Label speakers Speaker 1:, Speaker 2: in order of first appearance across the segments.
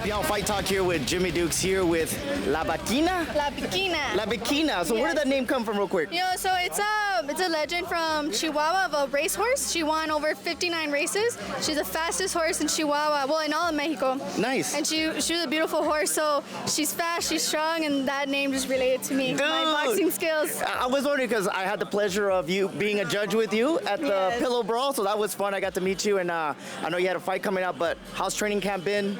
Speaker 1: y'all? Fight Talk here with Jimmy Dukes here with La Bikina?
Speaker 2: La Bikina.
Speaker 1: La Bikina. So where did that name come from real quick?
Speaker 2: You know, so it's a legend from Chihuahua of a racehorse. She won over 59 races. She's the fastest horse in Chihuahua, well, in all of Mexico.
Speaker 1: Nice.
Speaker 2: And she was a beautiful horse, so she's fast, she's strong, and that name just related to me.
Speaker 1: Dude.
Speaker 2: My boxing skills.
Speaker 1: I was wondering because I had the pleasure of you being a judge with you at the
Speaker 2: Yes.
Speaker 1: Pillow Brawl, so that was fun. I got to meet you, and I know you had a fight coming up, but how's training camp been?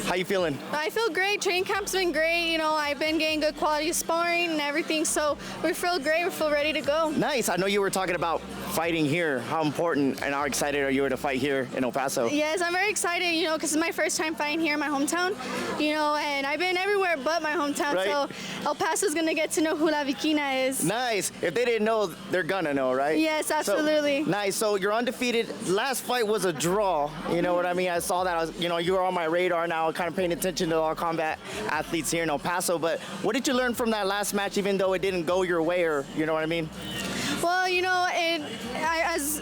Speaker 1: How you feeling?
Speaker 2: I feel great. Training camp's been great. You know, I've been getting good quality sparring and everything, so we feel great. We feel ready to go.
Speaker 1: Nice. I know you were talking about fighting here. How important and how excited are you to fight here in El Paso?
Speaker 2: Yes, I'm very excited, you know, because it's my first time fighting here in my hometown, you know, and I've been everywhere but my hometown,
Speaker 1: Right.
Speaker 2: so El Paso's going to get to know who La Bikina is.
Speaker 1: Nice. If they didn't know, they're gonna know, right?
Speaker 2: Yes, absolutely.
Speaker 1: So, nice. So you're undefeated. Last fight was a draw. You know what I mean? I saw that. You were on my radar now, kind of paying attention to all combat athletes here in El Paso. But what did you learn from that last match, even though it didn't go your way, or you know what I mean?
Speaker 2: Well, you know, it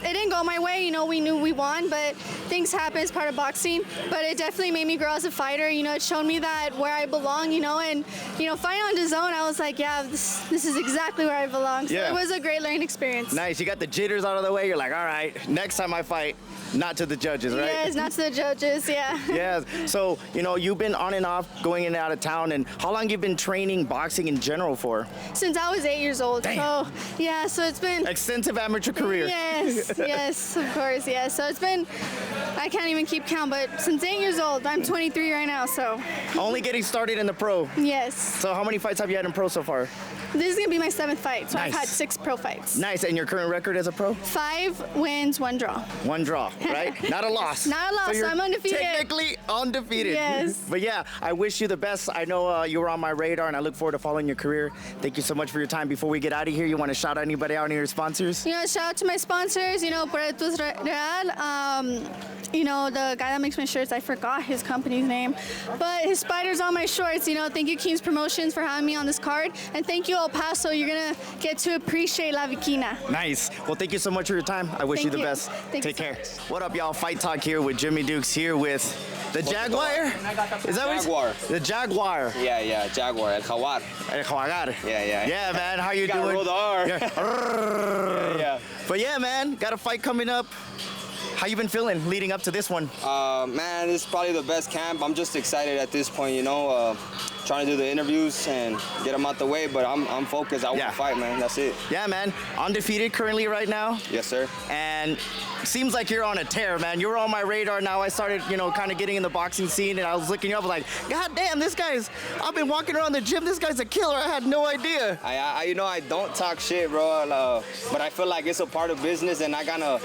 Speaker 2: didn't go my way. You know, we knew we won, but things happen as part of boxing. But it definitely made me grow as a fighter. You know, it showed me that where I belong, you know, and, you know, fighting on DAZN, I was like, yeah, this is exactly where I belong. So
Speaker 1: Yeah.
Speaker 2: it was a great learning experience.
Speaker 1: Nice. You got the jitters out of the way. You're like, all right, next time I fight, not to the judges, right?
Speaker 2: Yes, not to the judges, yeah.
Speaker 1: Yes. So, you know, you've been on and off going in and out of town, and how long you been training boxing in general for?
Speaker 2: Since I was 8 years old.
Speaker 1: Damn.
Speaker 2: So, yeah, so it's been...
Speaker 1: Extensive amateur career.
Speaker 2: Yes, yes, of course, yes. So it's been, I can't even keep count, but since 8 years old, I'm 23 right now, so
Speaker 1: Only getting started in the pro.
Speaker 2: yes.
Speaker 1: So how many fights have you had in pro so far?
Speaker 2: This is going to be my 7th fight, so
Speaker 1: Nice.
Speaker 2: I've had 6 pro fights.
Speaker 1: Nice. And your current record as a pro?
Speaker 2: 5 wins, 1 draw.
Speaker 1: One draw, right? Not a loss.
Speaker 2: Not a loss,
Speaker 1: you're
Speaker 2: I'm undefeated.
Speaker 1: Technically undefeated.
Speaker 2: Yes.
Speaker 1: But yeah, I wish you the best. I know you were on my radar, and I look forward to following your career. Thank you so much for your time. Before we get out of here, you want to shout out anybody out, any of your sponsors?
Speaker 2: You know, shout out to my sponsors, you know, Puertos Real, you know, the guy that makes my shirts, I forgot his company's name, but his spider's on my shorts, you know. Thank you, King's Promotions, for having me on this card, and thank you, El Paso. You're going to get to appreciate La Bikina.
Speaker 1: Nice. Well, thank you so much for your time. I wish
Speaker 2: Thank
Speaker 1: you the
Speaker 2: you.
Speaker 1: best.
Speaker 2: Thank you
Speaker 1: Take
Speaker 2: so
Speaker 1: care.
Speaker 2: much.
Speaker 1: What up, y'all? Fight Talk here with Jimmy Dukes here with the Jaguar. Is that what
Speaker 3: Jaguar.
Speaker 1: The Jaguar.
Speaker 3: Yeah, Jaguar, El Jaguar.
Speaker 1: El Jaguar.
Speaker 3: Yeah.
Speaker 1: Yeah, man. How you
Speaker 3: Gotta
Speaker 1: doing?
Speaker 3: roll the R.
Speaker 1: Yeah. But yeah, man. Got a fight coming up. How you been feeling leading up to this one?
Speaker 3: Man, this is probably the best camp. I'm just excited at this point, you know, trying to do the interviews and get them out the way, but I'm focused. I want
Speaker 1: Yeah.
Speaker 3: to fight, man. That's it.
Speaker 1: Yeah, man. Undefeated currently right now.
Speaker 3: Yes, sir.
Speaker 1: And seems like you're on a tear, man. You were on my radar. Now I started, you know, kind of getting in the boxing scene, and I was looking you up like, God damn, I've been walking around the gym. This guy's a killer. I had no idea.
Speaker 3: I you know, I don't talk shit, bro, but I feel like it's a part of business, and I gotta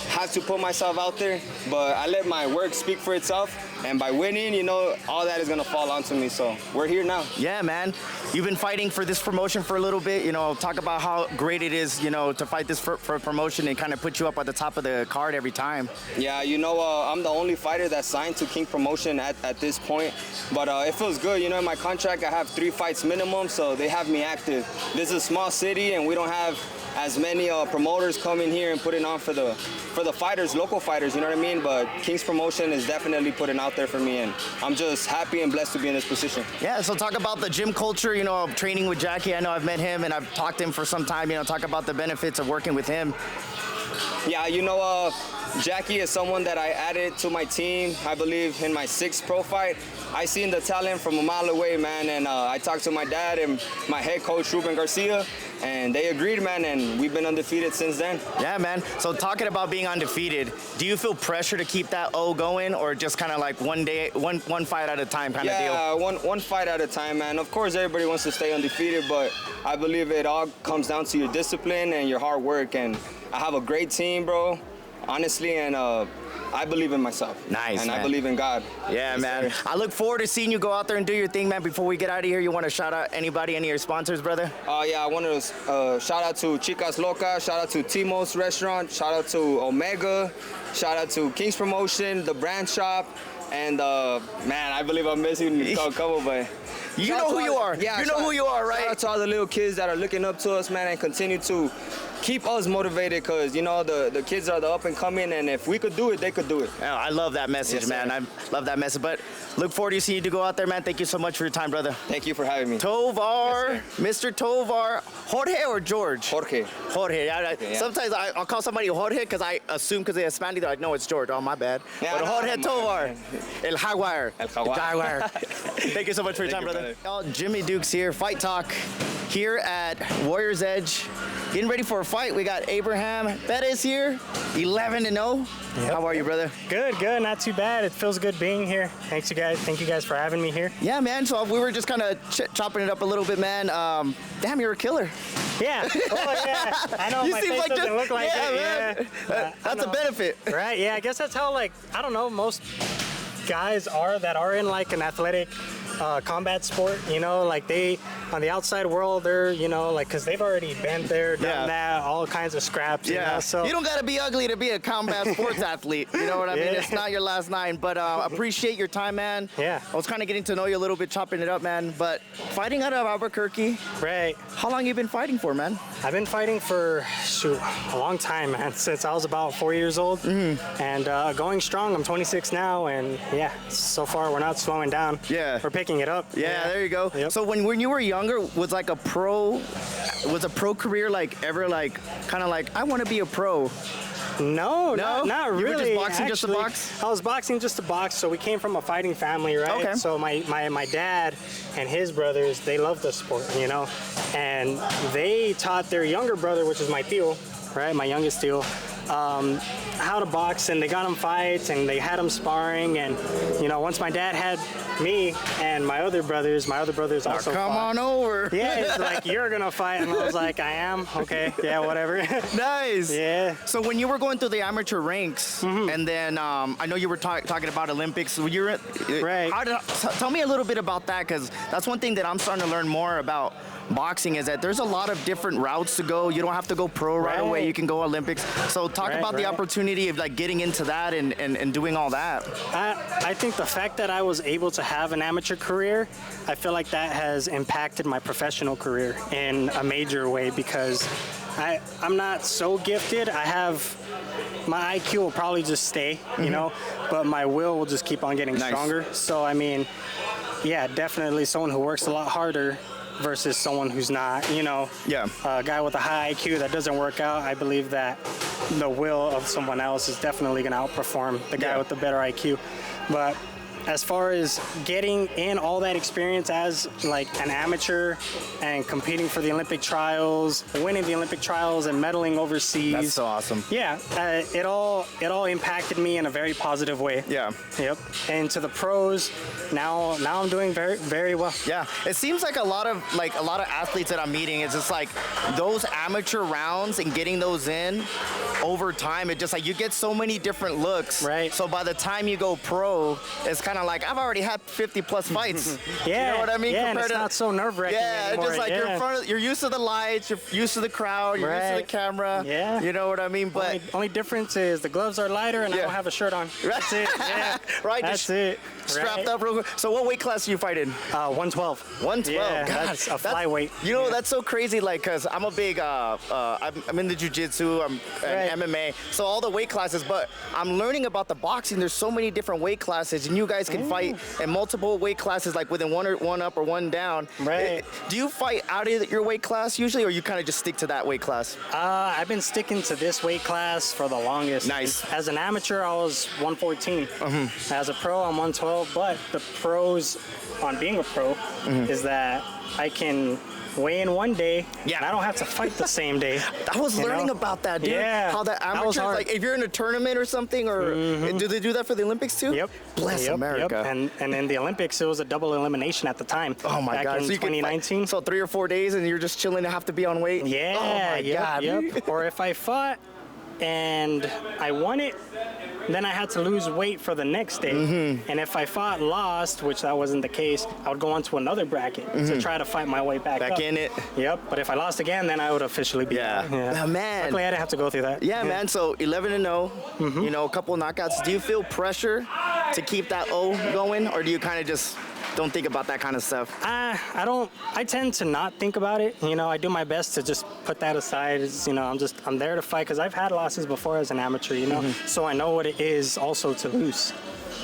Speaker 3: have to put myself out there, but I let my work speak for itself, and by winning, you know, all that is gonna fall onto me, so we're here now.
Speaker 1: Yeah, man. You've been fighting for this promotion for a little bit. You know, talk about how great it is, you know, to fight this for promotion and kind of put you up at the top of the card every time.
Speaker 3: Yeah, you know, I'm the only fighter that's signed to King Promotion at this point, but it feels good. You know, in my contract, I have 3 fights minimum, so they have me active. This is a small city, and we don't have as many promoters coming here and putting on for the fighters, local fighters, you know what I mean? But King's Promotion is definitely putting out there for me, and I'm just happy and blessed to be in this position.
Speaker 1: Yeah, so talk about the gym culture, you know, of training with Jackie. I know I've met him and I've talked to him for some time, you know, talk about the benefits of working with him.
Speaker 3: Yeah, you know, Jackie is someone that I added to my team, I believe, in my 6th pro fight. I seen the talent from a mile away, man, and I talked to my dad and my head coach, Ruben Garcia, and they agreed, man, and we've been undefeated since then.
Speaker 1: Yeah, man. So talking about being undefeated, do you feel pressure to keep that O going, or just kind of like one fight at a time kind of deal?
Speaker 3: Yeah, one fight at a time, man. Of course, everybody wants to stay undefeated, but I believe it all comes down to your discipline and your hard work, and I have a great team, bro, honestly, and I believe in myself.
Speaker 1: Nice,
Speaker 3: and
Speaker 1: man.
Speaker 3: I believe in God.
Speaker 1: Yeah,
Speaker 3: Yes,
Speaker 1: man.
Speaker 3: sir.
Speaker 1: I look forward to seeing you go out there and do your thing, man. Before we get out of here, you want to shout out anybody, any of your sponsors, brother?
Speaker 3: Yeah, I want to shout out to Chicas Locas, shout out to Timo's Restaurant, shout out to Omega, shout out to King's Promotion, the brand shop, and man, I believe I'm missing a couple, but
Speaker 1: You know who you are.
Speaker 3: Yeah,
Speaker 1: you know who you are, right?
Speaker 3: Shout out to all the little kids that are looking up to us, man, and continue to keep us motivated, because, you know, the kids are the up and coming, and if we could do it, they could do it.
Speaker 1: Oh, I love that message,
Speaker 3: Yes,
Speaker 1: man.
Speaker 3: sir.
Speaker 1: I love that message. But Look forward to seeing you to go out there, man. Thank you so much for your time, brother.
Speaker 3: Thank you for having me.
Speaker 1: Tovar,
Speaker 3: Yes,
Speaker 1: Mr. Tovar, Jorge or George?
Speaker 3: Jorge.
Speaker 1: Jorge. Yeah.
Speaker 3: Yeah.
Speaker 1: Sometimes I'll call somebody Jorge because I assume because they're Hispanic, they're like, no, it's George. Oh, my bad.
Speaker 3: Yeah,
Speaker 1: but
Speaker 3: no,
Speaker 1: Jorge
Speaker 3: no,
Speaker 1: Tovar,
Speaker 3: man.
Speaker 1: El Jaguar.
Speaker 3: El Jaguar.
Speaker 1: Thank you so much for your time,
Speaker 3: Thank you,
Speaker 1: brother. Oh, Jimmy Dukes here, Fight Talk, here at Warriors Edge. Getting ready for a fight. We got Abraham Perez here, 11-0.
Speaker 4: Yep.
Speaker 1: How are you, brother?
Speaker 4: Good, not too bad. It feels good being here. Thank you guys for having me here.
Speaker 1: Yeah, man. So we were just kind of chopping it up a little bit, man. Damn, you're a killer.
Speaker 4: Yeah. Oh, yeah. I know
Speaker 1: You
Speaker 4: my
Speaker 1: seem
Speaker 4: face
Speaker 1: like
Speaker 4: doesn't look like
Speaker 1: yeah,
Speaker 4: it.
Speaker 1: man.
Speaker 4: Yeah.
Speaker 1: That's a benefit.
Speaker 4: Right? Yeah, I guess that's how, like, I don't know, most guys are that are in, like, an athletic combat sport, you know, like they, on the outside world, they're, you know, like, because they've already been there, done that, all kinds of scraps,
Speaker 1: Yeah.
Speaker 4: you know, so.
Speaker 1: You don't got to be ugly to be a combat sports athlete. You know what I mean? It's not your last nine, but appreciate your time, man.
Speaker 4: Yeah.
Speaker 1: I was kind of getting to know you a little bit, chopping it up, man. But fighting out of Albuquerque,
Speaker 4: Right.
Speaker 1: how long you been fighting for, man?
Speaker 4: I've been fighting for, a long time, man, since I was about 4 years old. Mm-hmm. And going strong. I'm 26 now, and yeah, so far we're not slowing down.
Speaker 1: Yeah.
Speaker 4: We're picking it up.
Speaker 1: Yeah, there you go.
Speaker 4: Yep.
Speaker 1: So when you were younger, was a pro career like ever like kind of like I want to be a pro?
Speaker 4: No,
Speaker 1: No?
Speaker 4: not
Speaker 1: You were
Speaker 4: really.
Speaker 1: just boxing just to
Speaker 4: actually.
Speaker 1: box?
Speaker 4: I was boxing just to box. So we came from a fighting family, right?
Speaker 1: Okay.
Speaker 4: So my dad and his brothers, they love the sport, you know, and they taught their younger brother, which is my tío, right, my youngest tío, how to box, and they got him fights, and they had him sparring, and you know, once my dad had me and my other brothers also
Speaker 1: Come
Speaker 4: fought.
Speaker 1: on over.
Speaker 4: Yeah, it's like, you're gonna fight, and I was like, I am. Okay, yeah, whatever.
Speaker 1: Nice.
Speaker 4: Yeah.
Speaker 1: So when you were going through the amateur ranks, and then I know you were talking about Olympics. So you were
Speaker 4: Right.
Speaker 1: Tell me a little bit about that, because that's one thing that I'm starting to learn more about boxing is that there's a lot of different routes to go. You don't have to go pro right away. You can go Olympics. So talk about the opportunity of like getting into that and doing all that.
Speaker 4: I think the fact that I was able to have an amateur career, I feel like that has impacted my professional career in a major way, because I'm not so gifted. I have, my IQ will probably just stay, you know, but my will just keep on getting stronger. So, I mean, yeah, definitely someone who works a lot harder versus someone who's not, you know, a guy with a high IQ that doesn't work out. I believe that the will of someone else is definitely going to outperform the guy with the better IQ. But as far as getting in all that experience as like an amateur and competing for the Olympic trials, winning the Olympic trials and medaling overseas.
Speaker 1: That's so awesome.
Speaker 4: Yeah, it all impacted me in a very positive way.
Speaker 1: Yeah.
Speaker 4: Yep. And to the pros, now I'm doing very, very well.
Speaker 1: Yeah. It seems like a lot of athletes that I'm meeting, it's just like those amateur rounds and getting those in over time, it just like you get so many different looks.
Speaker 4: Right.
Speaker 1: So by the time you go pro, it's kind of like I've already had 50 plus fights.
Speaker 4: Yeah.
Speaker 1: You know what I mean?
Speaker 4: Yeah,
Speaker 1: Compared
Speaker 4: and it's not so nerve-wracking
Speaker 1: Yeah,
Speaker 4: anymore.
Speaker 1: just like you're in front of, you're used to the lights, you're used to the crowd, you're used to the camera.
Speaker 4: Yeah.
Speaker 1: You know what I mean? But
Speaker 4: only difference is the gloves are lighter and I don't have a shirt on. That's it. Yeah.
Speaker 1: Right.
Speaker 4: That's
Speaker 1: just
Speaker 4: it.
Speaker 1: Strapped up real quick. So what weight class do you fight in?
Speaker 4: 112.
Speaker 1: 112.
Speaker 4: Yeah,
Speaker 1: God,
Speaker 4: that's a flyweight.
Speaker 1: You know, that's so crazy. Like, cause I'm a big, I'm in the jiu-jitsu, I'm in MMA, so all the weight classes. But I'm learning about the boxing. There's so many different weight classes, and you guys can fight in multiple weight classes, like within one up or one down.
Speaker 4: Right.
Speaker 1: Do you fight out of your weight class usually, or you kind of just stick to that weight class?
Speaker 4: I've been sticking to this weight class for the longest.
Speaker 1: Nice.
Speaker 4: As an amateur, I was 114. As a pro, I'm 112. But the pros on being a pro is that I can weigh in one day, and I don't have to fight the same day.
Speaker 1: I was learning about that, dude.
Speaker 4: Yeah.
Speaker 1: How the amateurs, like if you're in a tournament or something, or do they do that for the Olympics too?
Speaker 4: Yep.
Speaker 1: Bless America.
Speaker 4: Yep. And in the Olympics, it was a double elimination at the time.
Speaker 1: Oh my
Speaker 4: back
Speaker 1: God.
Speaker 4: in
Speaker 1: So you can
Speaker 4: 2019.
Speaker 1: so 3 or 4 days and you're just chilling and have to be on weight?
Speaker 4: Yeah.
Speaker 1: Oh my God.
Speaker 4: Yep. Or if I fought and I won it, then I had to lose weight for the next day. And if I fought lost, which that wasn't the case, I would go on to another bracket to try to fight my way back up.
Speaker 1: in it.
Speaker 4: Yep. But if I lost again, then I would officially be out.
Speaker 1: Yeah. Man.
Speaker 4: Luckily, I didn't have to go through that.
Speaker 1: Yeah, man. So 11-0, you know, a couple of knockouts. Do you feel pressure to keep that O going, or do you kind of just don't think about that kind of stuff?
Speaker 4: I don't. I tend to not think about it. You know, I do my best to just put that aside. It's, you know, I'm there to fight because I've had losses before as an amateur. You know, so I know what it is also to lose.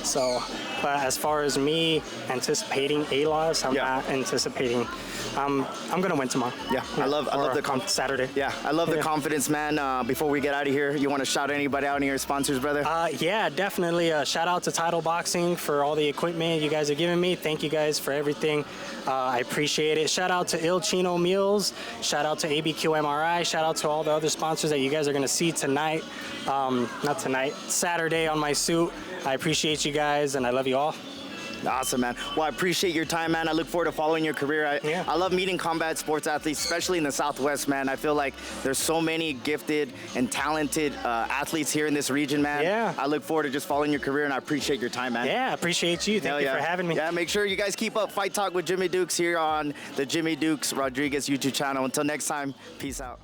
Speaker 4: So, but as far as me anticipating a loss, I'm not anticipating. I'm gonna win tomorrow.
Speaker 1: Yeah, I love the
Speaker 4: Saturday.
Speaker 1: Yeah, I love the confidence, man. Before we get out of here, you want to shout anybody out, any of your sponsors, brother?
Speaker 4: Yeah, definitely. Shout out to Title Boxing for all the equipment you guys are giving me. Thank you guys for everything. I appreciate it. Shout out to Il Chino Meals. Shout out to ABQ MRI. Shout out to all the other sponsors that you guys are gonna see tonight. Not tonight, Saturday on my suit. I appreciate you guys, and I love you all.
Speaker 1: Awesome, man. Well, I appreciate your time, man. I look forward to following your career. I love meeting combat sports athletes, especially in the Southwest, man. I feel like there's so many gifted and talented athletes here in this region, man.
Speaker 4: Yeah.
Speaker 1: I look forward to just following your career, and I appreciate your time, man.
Speaker 4: Yeah, I appreciate you. Thank you for having me.
Speaker 1: Yeah, make sure you guys keep up Fight Talk with Jimmy Dukes here on the Jimmy Dukes Rodriguez YouTube channel. Until next time, peace out.